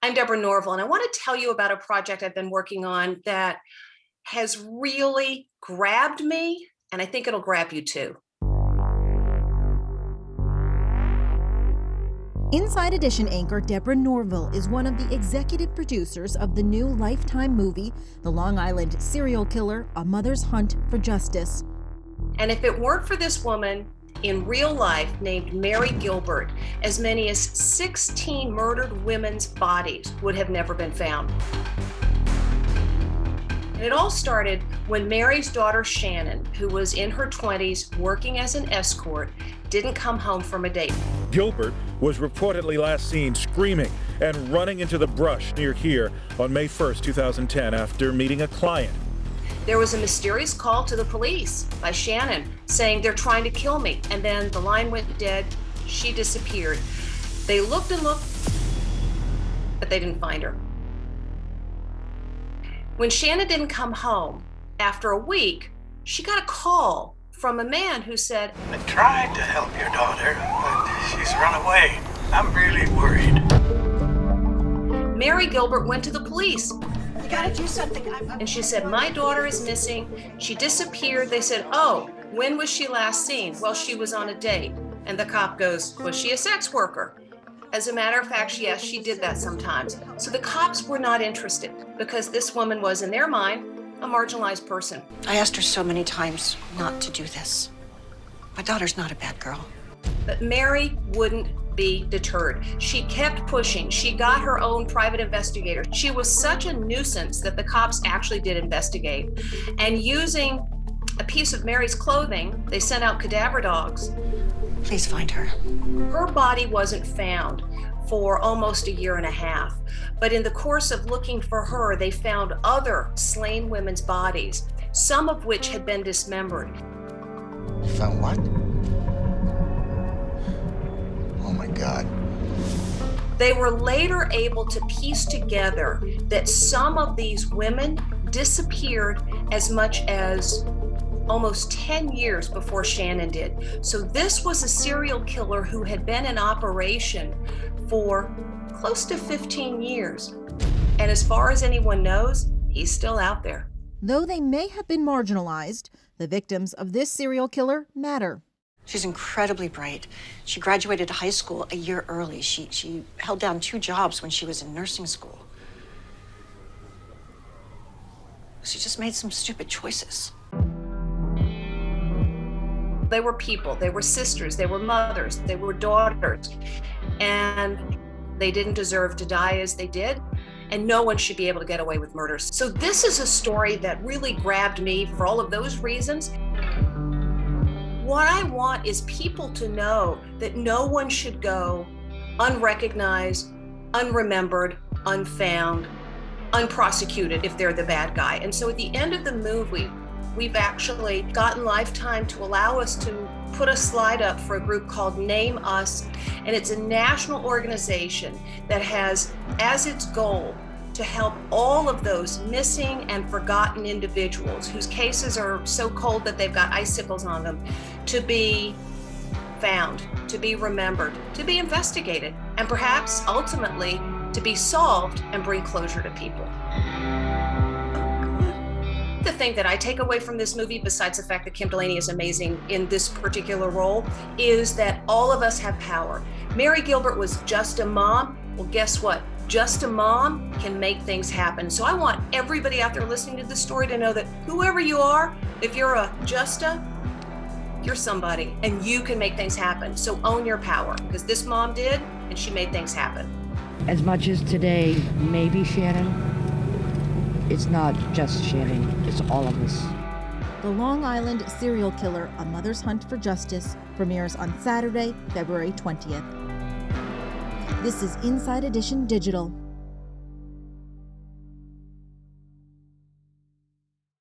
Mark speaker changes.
Speaker 1: I'm Deborah Norville, and I want to tell you about a project I've been working on that has really grabbed me, and I think it'll grab you too.
Speaker 2: Inside Edition anchor Deborah Norville is one of the executive producers of the new Lifetime movie, The Long Island Serial Killer: A Mother's Hunt for Justice.
Speaker 1: And if it weren't for this woman in real life named Mari Gilbert, as many as 16 murdered women's bodies would have never been found. And it all started when Mary's daughter Shannon, who was in her 20s working as an escort, didn't come home from a date.
Speaker 3: Gilbert was reportedly last seen screaming and running into the brush near here on May 1st, 2010, after meeting a client.
Speaker 1: There was a mysterious call to the police by Shannon saying, "They're trying to kill me." And then the line went dead. She disappeared. They looked and looked, but they didn't find her. When Shannon didn't come home, after a week, she got a call from a man who said,
Speaker 4: "I tried to help your daughter, but she's run away. I'm really worried."
Speaker 1: Mari Gilbert went to the police.
Speaker 5: "You gotta do something."
Speaker 1: And she said, "My daughter is missing. She disappeared." They said, "Oh, when was she last seen?" "Well, she was on a date." And the cop goes, "Was she a sex worker?" As a matter of fact, yes, she did that sometimes. So the cops were not interested because this woman was, in their mind, a marginalized person.
Speaker 5: I asked her so many times not to do this. My daughter's not a bad girl.
Speaker 1: But Mari wouldn't be deterred. She kept pushing. She got her own private investigator. She was such a nuisance that the cops actually did investigate. And using a piece of Mary's clothing, they sent out cadaver dogs.
Speaker 5: Please find her.
Speaker 1: Her body wasn't found for almost a year and a half. But in the course of looking for her, they found other slain women's bodies, some of which had been dismembered.
Speaker 6: You found what? Oh my God.
Speaker 1: They were later able to piece together that some of these women disappeared as much as almost 10 years before Shannon did. So this was a serial killer who had been in operation for close to 15 years. And as far as anyone knows, he's still out there.
Speaker 2: Though they may have been marginalized, the victims of this serial killer matter.
Speaker 5: She's incredibly bright. She graduated high school a year early. She held down 2 jobs when she was in nursing school. She just made some stupid choices.
Speaker 1: They were people, they were sisters, they were mothers, they were daughters, and they didn't deserve to die as they did, and no one should be able to get away with murders. So this is a story that really grabbed me for all of those reasons. What I want is people to know that no one should go unrecognized, unremembered, unfound, unprosecuted if they're the bad guy. And so at the end of the movie, we've actually gotten Lifetime to allow us to put a slide up for a group called Name Us. And it's a national organization that has as its goal to help all of those missing and forgotten individuals whose cases are so cold that they've got icicles on them to be found, to be remembered, to be investigated, and perhaps ultimately to be solved and bring closure to people. The thing that I take away from this movie, besides the fact that Kim Delaney is amazing in this particular role, is that all of us have power. Mari Gilbert was just a mom. Well, guess what? Just a mom can make things happen. So I want everybody out there listening to this story to know that whoever you are, if you're a Justa, you're somebody, and you can make things happen. So own your power, because this mom did, and she made things happen.
Speaker 7: As much as today, maybe Shannon, it's not just Shannon, it's all of us.
Speaker 2: The Long Island Serial Killer: A Mother's Hunt for Justice premieres on Saturday, February 20th. This is Inside Edition Digital.